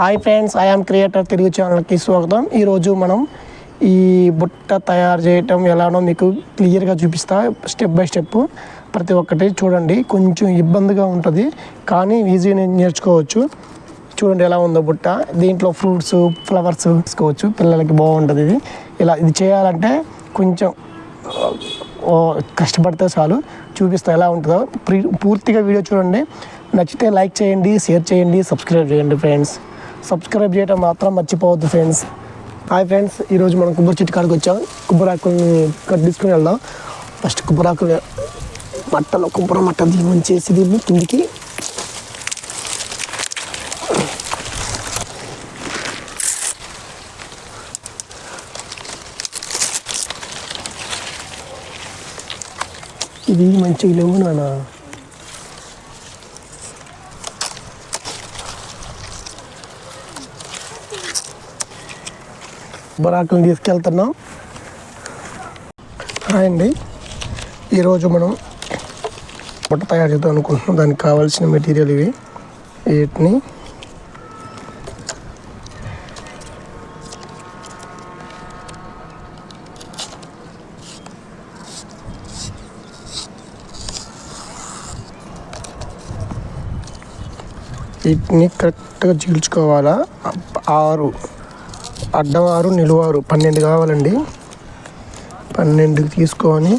Hi friends, I'm creator Telugu ఛానల్కి స్వాగతం. ఈరోజు మనం ఈ బుట్ట తయారు చేయటం ఎలానో మీకు క్లియర్గా చూపిస్తా. స్టెప్ బై స్టెప్ ప్రతి ఒక్కటి చూడండి. కొంచెం ఇబ్బందిగా ఉంటుంది కానీ ఈజీగా నేర్చుకోవచ్చు. చూడండి ఎలా ఉందో బుట్ట. దీంట్లో ఫ్రూట్స్, ఫ్లవర్స్ తీసుకోవచ్చు. పిల్లలకి బాగుంటుంది. ఇది చేయాలంటే కొంచెం కష్టపడితే చాలు. చూపిస్తా ఎలా ఉంటుందో. పూర్తిగా వీడియో చూడండి. నచ్చితే లైక్ చేయండి, షేర్ చేయండి, సబ్స్క్రైబ్ చేయండి ఫ్రెండ్స్. సబ్స్క్రైబ్ చేయడం మాత్రం మర్చిపోవద్దు ఫ్రెండ్స్. హాయ్ ఫ్రెండ్స్, ఈరోజు మనం కొబ్బరి చెట్టు కాడికి వచ్చాం. కొబ్బరాకుల్ని కట్ తీసుకుని వెళ్దాం. ఫస్ట్ కొబ్బరాకులు మట్టలో కొబ్బరి మట్ట మంచేసి దీన్ని కిందికి ఇది మంచిగా లేవు నాన్న. కొబ్బరాకులను తీసుకెళ్తున్నాం. హాయ్ అండి, ఈరోజు మనం బుట్ట తయారు చేద్దాం అనుకుంటున్నాం. దానికి కావాల్సిన మెటీరియల్ ఇవి. వీటిని కరెక్ట్గా చీల్చుకోవాలా. 6 అడ్డం 6 నిలువ 6 12 కావాలండి. 12 తీసుకొని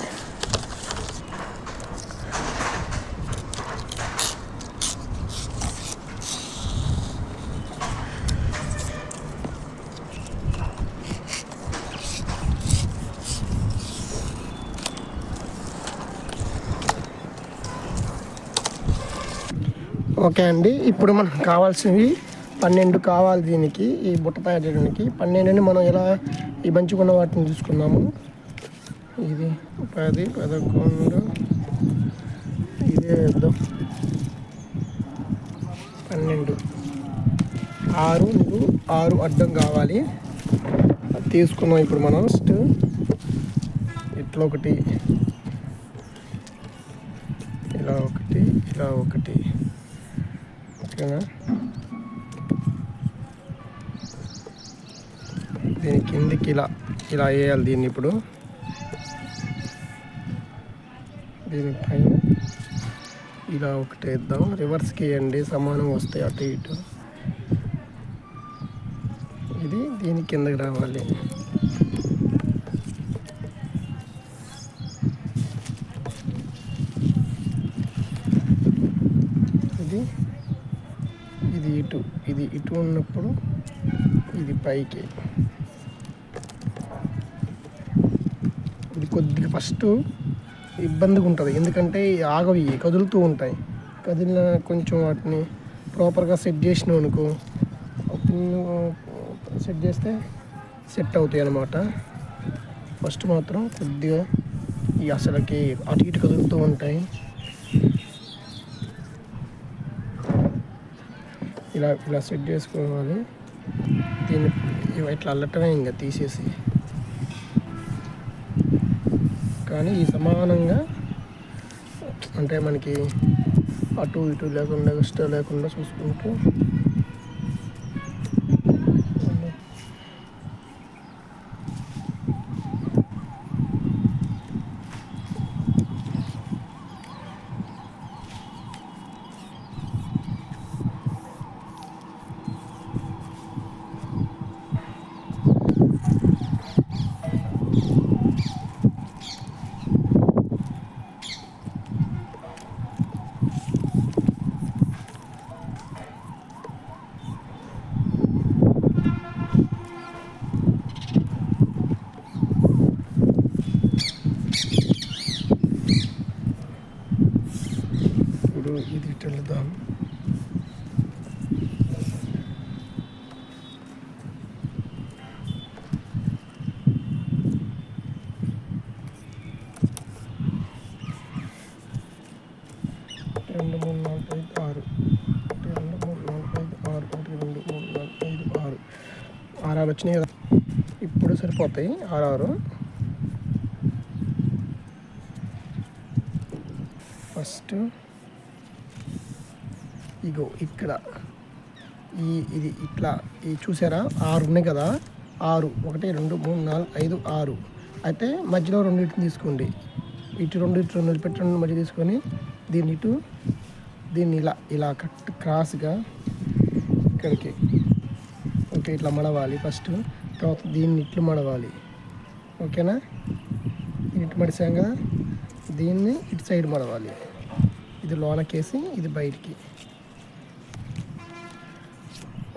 ఓకే అండి. ఇప్పుడు మనకు కావాల్సినవి 12 కావాలి. దీనికి ఈ బుట్ట తయారు చేయడానికి 12ని మనం ఎలా ఈ బంచుకున్న వాటిని తీసుకున్నాము. ఇది 10, 11 ఇదే వేద్దాం. 12 6 అడ్డం కావాలి. అది తీసుకున్నాం. ఇప్పుడు మనం ఫస్ట్ ఇట్లా ఒకటి, ఇలా ఒకటి, ఇలా ఒకటి, ఓకేనా. దీని కిందికి ఇలా వేయాలి. దీన్ని ఇప్పుడు దీనిపైన ఇలా ఒకటి వేద్దాం. రివర్స్కి వేయండి, సమానం వస్తాయి అటు ఇటు. ఇది దీని కిందకి రావాలి. ఇది ఇటు ఉన్నప్పుడు ఇది పైకి. ఇది కొద్దిగా ఫస్ట్ ఇబ్బందిగా ఉంటుంది, ఎందుకంటే ఆగవి కదులుతూ ఉంటాయి. కదిలిన కొంచెం వాటిని ప్రాపర్గా సెట్ చేసినాం అనుకో, సెట్ చేస్తే సెట్ అవుతాయి అన్నమాట. ఫస్ట్ మాత్రం కొద్దిగా ఈ అసలుకి అటు ఇటు కదులుతూ ఉంటాయి. ఇలా సెట్ చేసుకోవాలి. దీన్ని ఇట్లా అల్లటమే ఇంకా తీసేసి, కానీ ఈ సమానంగా అంటే మనకి అటు ఇటు లేకుండా ఇష్టం లేకుండా చూసుకుంటూ ఇది ఇటు వెళ్దాం. రెండు మూడు నాలుగు ఐదు ఆరు 6 వచ్చినాయి కదా. ఇప్పుడు సరిపోతాయి 6. ఫస్ట్ ఇగో ఇక్కడ ఇది ఇట్లా చూసారా 6 ఉన్నాయి కదా, 6 1 2 3 4 5 6 అయితే మధ్యలో రెండింటిని తీసుకోండి. ఇటు రెండు పెట్టి రెండు మధ్య తీసుకొని దీన్ని ఇలా క్రాస్గా ఇక్కడికి ఓకే ఇట్లా మడవాలి ఫస్ట్. తర్వాత దీన్ని ఇట్లు మడవాలి. ఓకేనా, ఇటు మడిసాం కదా, దీన్ని ఇటు సైడ్ మడవాలి. ఇది లోనకేసి ఇది బయటికి.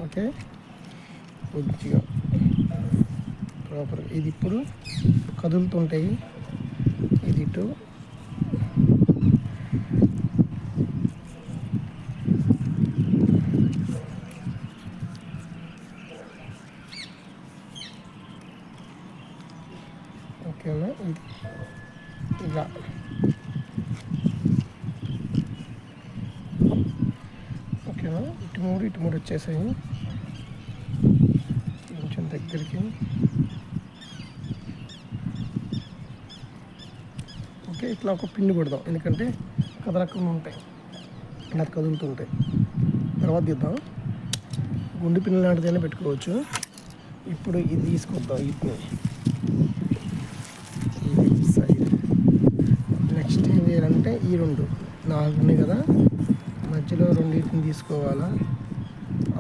ఓకే, కొద్దిగా ప్రాపర్గా ఇది ఇప్పుడు కదులుతుంటాయి. ఇది ఇటు ఓకేనా, ఇది ఇలా ఓకేనా. ఇటు మూడు వచ్చేసాయి. కొంచెం దగ్గరికి ఓకే. ఇట్లా ఒక పిండి కొడదాం, ఎందుకంటే కదలకుండా ఉంటాయి, ఇలా కదులుతుంటాయి. తర్వాత తీద్దాం. గుండు పిన్ని లాంటిదైనా పెట్టుకోవచ్చు. ఇప్పుడు ఇది తీసుకొద్దాం, వీటిని ఇది సైడ్. నెక్స్ట్ ఏం చేయాలంటే ఈ 4 ఉన్నాయి కదా, మధ్యలో రెండింటిని తీసుకోవాలా.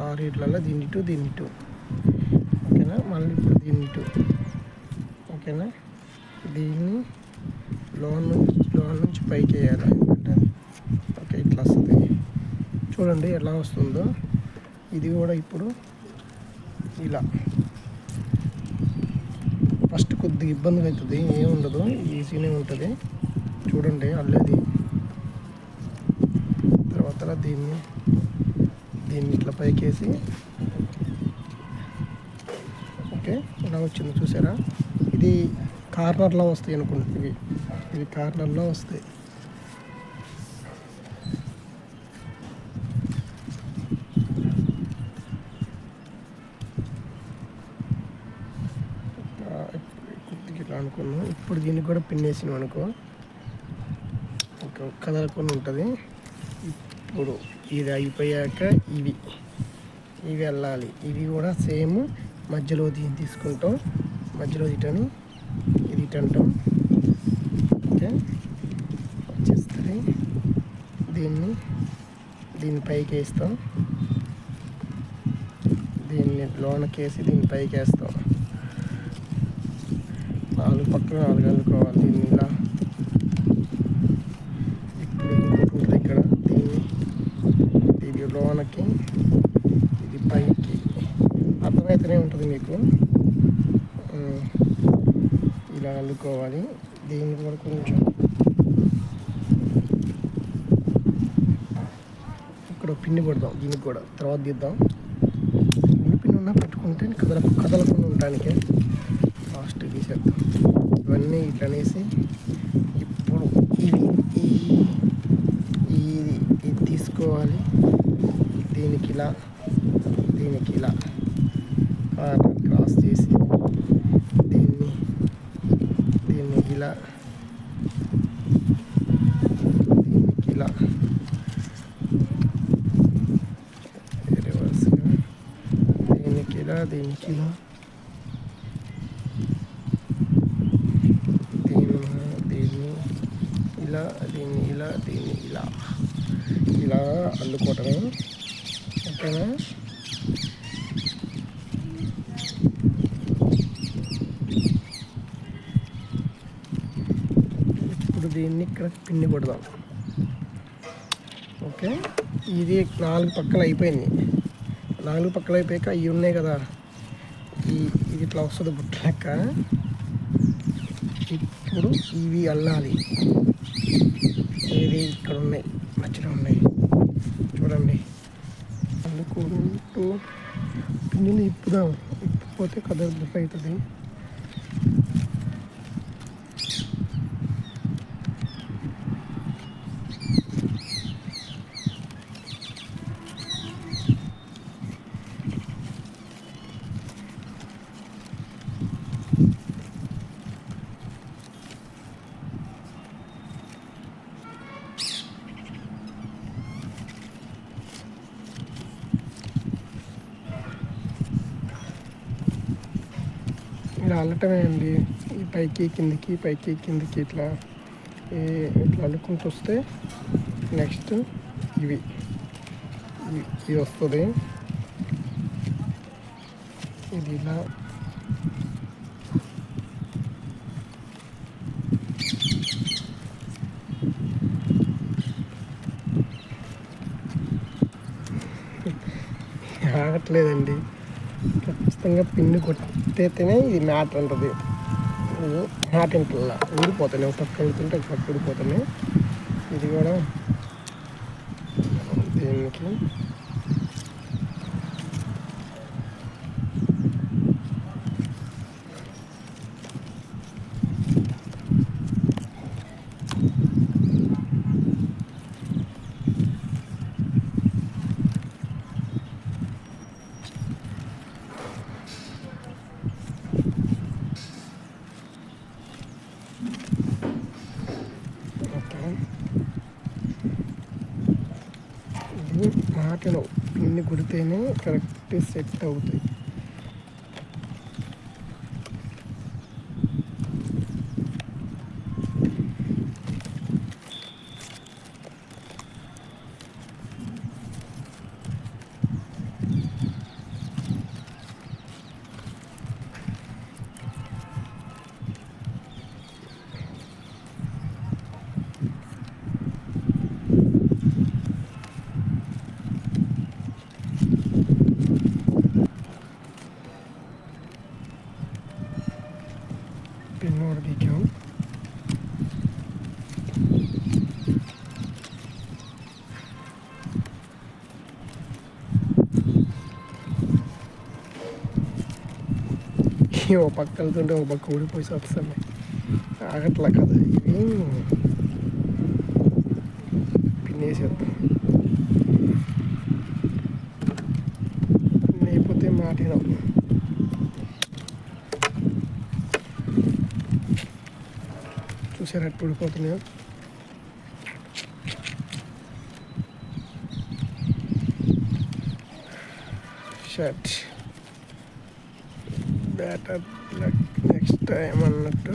6 ఇట్లలో దీన్ని ఇటు. ఓకేనా, మళ్ళీ ఇప్పుడు దీన్ని ఇటు. ఓకేనా, దీన్ని లోన్ నుంచి పైకి వేయాలి. ఎందుకంటే ఓకే ఇట్లా వస్తుంది. చూడండి ఎలా వస్తుందో. ఇది కూడా ఇప్పుడు ఇలా ఫస్ట్ కొద్దిగా ఇబ్బందిగా అవుతుంది, ఏముండదు, ఈజీనే ఉంటుంది. చూడండి అల్లేది. తర్వాత దీన్ని ఇట్లా పైకేసి ఓకే ఇలా వచ్చింది చూసారా. ఇది కార్నర్లో వస్తాయి అనుకుంటుంది, ఇవి కార్నర్లో వస్తాయి. కొద్దిగా ఇట్లా అనుకున్నాం. ఇప్పుడు దీనికి కూడా పిన్నేసినాం అనుకో, కదలకుండా ఉంటుంది. ఇప్పుడు ఇది అయిపోయాక ఇవి వెళ్ళాలి. ఇవి కూడా సేమ్ మధ్యలో దీన్ని తీసుకుంటాం, మధ్యలో ఇటని ఇది ఇటు అంటాం. ఓకే వచ్చేస్తుంది. దీన్ని పైకి వేస్తాం, దీన్ని లోనకేసి దీన్ని పైకి వేస్తాం. 4 పక్కన 4 అనుకోవాలి. దీన్ని ఇలా ఇప్పుడు ఇంకోటి ఉంటుంది ఇక్కడ, ఇది లోనకి ఇది పైకి. అర్థమైతేనే ఉంటుంది మీకు. ఇలా అల్లుకోవాలి. దీన్ని కూడా కొంచెం ఇక్కడ పిన్ని కొడదాం, దీనికి కూడా తర్వాత తీద్దాం. పిన్ని ఉన్నా పెట్టుకుంటే కదలకుండా ఉండటానికి లాస్ట్ తీసేద్దాం. ఇవన్నీ ఇట్లా అనేసి ఇప్పుడు ఇది తీసుకోవాలి. దీనికి ఇలా క్రాస్ చేసి దీన్ని ఇలా రివర్స్గా దీనికి ఇలా దీన్ని ఇలా అల్లుకోవటమే. ఓకేనా, ఇప్పుడు దీన్ని ఇక్కడ పిన్ని కొడదాం. ఓకే, ఇది 4 పక్కలు అయిపోయింది. 4 పక్కలు అయిపోయాక ఇవి ఉన్నాయి కదా, ఇది ఇట్లా వస్తుంది బుట్ట లెక్క. ఇప్పుడు ఇవి అల్లాలి. ఇది ఇక్కడ ఉన్నాయి, మధ్యలో ఉన్నాయి చూడండి. అందుకుంటూ పిన్నులు ఇప్పుపోతే కదలిక అవుతుంది. ఇలా అల్లటమే అండి. ఈ పైకి కిందికి పైకి కిందికి ఇట్లా ఇట్లా అల్లుకుంటూ వస్తే నెక్స్ట్ ఇవి ఇది వస్తుంది. ఇది ఇలా ఆగట్లేదండి. ఖచ్చితంగా పిన్ను కొట్టేతేనే ఇది మ్యాటర్ ఉంటుంది. మ్యాట్ ఇంట్లో ఊడిపోతున్నాయి, ఒక పక్క వెళ్తుంటే ఒక పక్క ఊడిపోతున్నాయి. ఇది కూడా దీనికి ఇది మాటలు పిన్ని కొడితేనే కరెక్ట్ సెట్ అవుతాయి. పిన్ను కూడా దిగాం. ఓ పక్క వెళ్తుంటే ఒక పక్క ఊడిపోయి వస్తున్నాయి. ఆగట్లా కదా ఇవి. పిన్నేసేద్దాం, లేకపోతే మాటినాం. చూసారా ఎట్టు ఊడిపోతున్నాయో. Shirt better luck next time అన్నట్టు.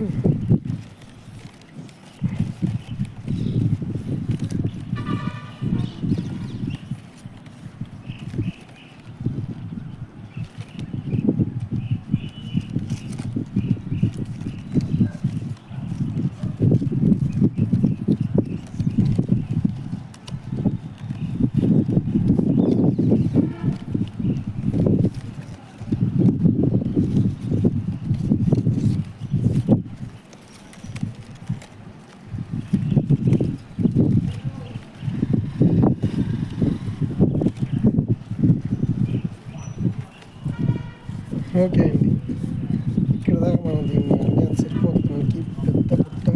ఓకే అండి, ఇక్కడ దాకా మనం దీన్ని అంటే అది సరిపోతుంది మనకి. పెద్ద బుట్ట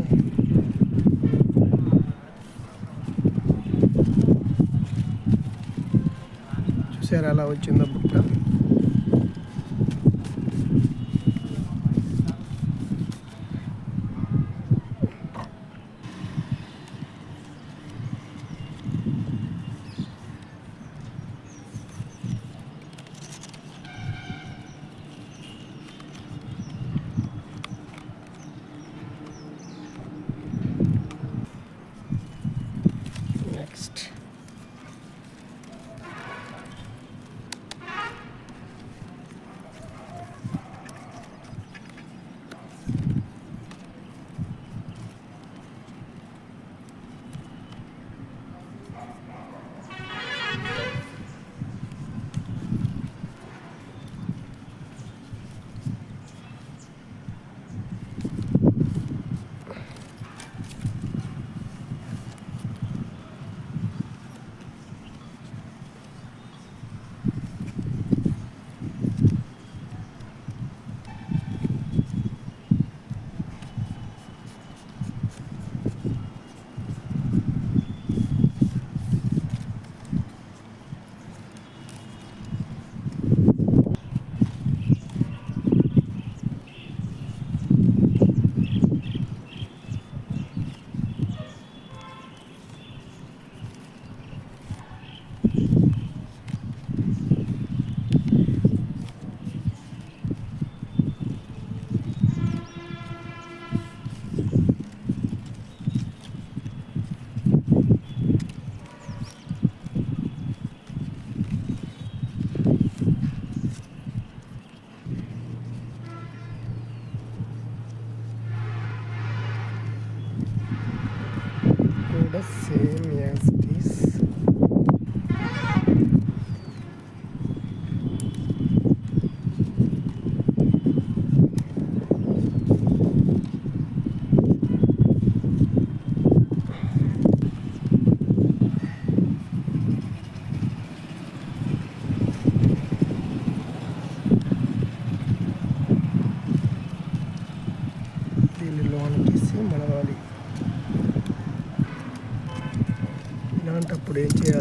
చూసారా ఎలా వచ్చిందో బుట్ట. నెక్స్ట్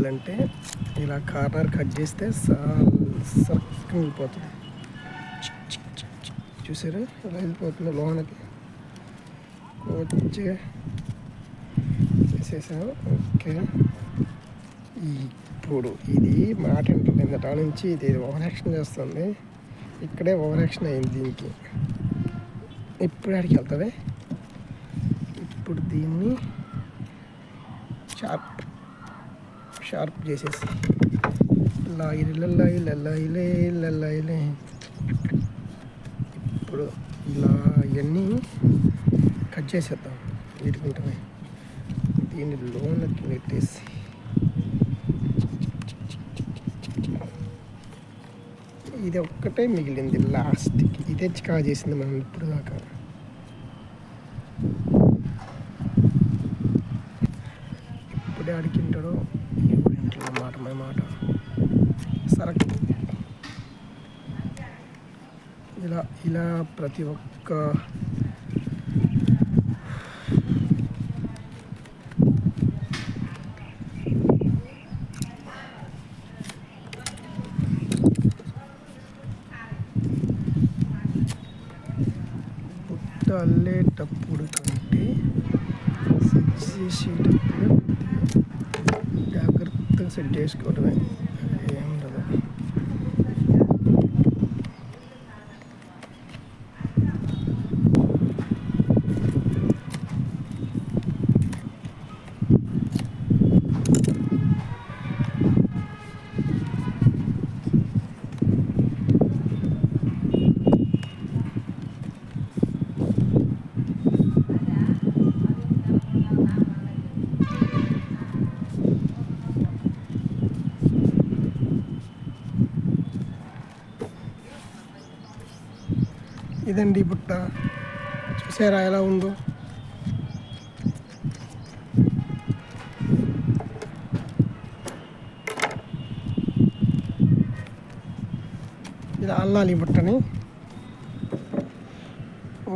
తీయాలంటే ఇలా కార్నర్ కట్ చేస్తే సర్కిల్ వెళ్ళిపోతుంది. చూసారా ఇలా వెళ్ళిపోతుంది లోనకి వచ్చి చేసేసాను. ఓకే, ఇప్పుడు ఇది మాట ఉంటుంది ఇంత నుంచి ఇది ఓవర్ యాక్షన్ చేస్తుంది. ఇక్కడే ఓవర్ యాక్షన్ అయింది దీనికి. ఇప్పుడు ఆడికి వెళ్తుంది. ఇప్పుడు దీన్ని షార్ప్ చేసేసి లల్లాయిలే ఇప్పుడు ఇలా ఇవన్నీ కట్ చేసేద్దాం. వీటికుంటే దీన్ని లోన్కి నెట్టేసి ఇది ఒక్కటే మిగిలింది లాస్ట్కి. ఇదే చికా చేసింది మనం ఇప్పుడు దాకా. ఇప్పుడే అడిగింటాడో ఇప్పుడు ఇంట్లో మాట సరక్ ఇలా ప్రతి ఒక్క అల్లేటప్పుడు కంటే సెట్ చేసేటప్పుడు జాగ్రత్తగా సెట్ చేసుకోవడమే, ఏముండదు. ఇదండి బుట్ట, చూసారా ఎలా ఉందో. ఇది అల్లాలి బుట్టని.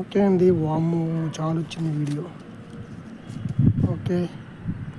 ఓకే అండి, వాము చాలా వచ్చింది వీడియో. ఓకే.